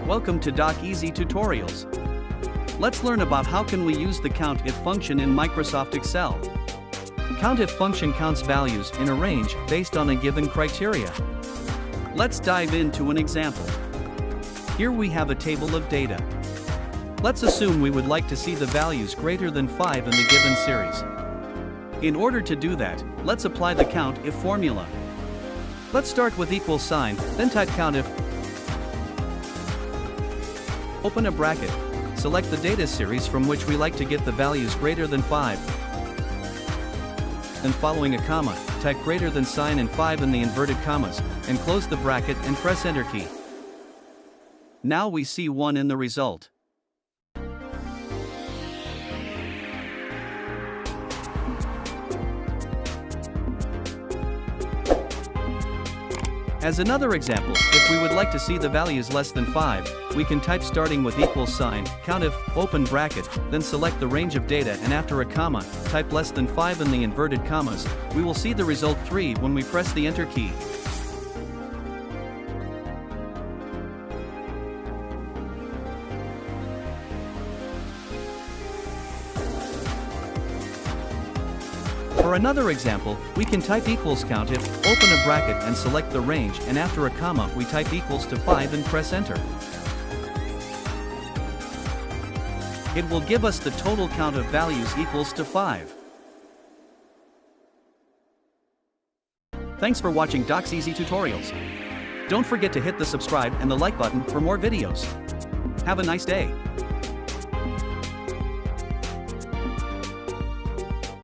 Welcome to DocsEazy tutorials. Let's learn about how can we use the COUNTIF function in Microsoft Excel. COUNTIF function counts values in a range based on a given criteria. Let's dive into an example. Here we have a table of data. Let's assume we would like to see the values greater than 5 in the given series. In order to do that, let's apply the COUNTIF formula. Let's start with equal sign, then type COUNTIF. Open a bracket. Select the data series from which we like to get the values greater than 5. Then following a comma, type greater than sign and 5 in the inverted commas, and close the bracket and press Enter key. Now we see 1 in the result. As another example, if we would like to see the values less than 5, we can type starting with equal sign, COUNTIF, open bracket, then select the range of data and after a comma, type less than 5 in the inverted commas. We will see the result 3 when we press the Enter key. For another example, we can type equals COUNTIF, open a bracket and select the range and after a comma we type equals to 5 and press Enter. It will give us the total count of values equals to 5. Thanks for watching DocsEazy tutorials. Don't forget to hit the subscribe and the like button for more videos. Have a nice day.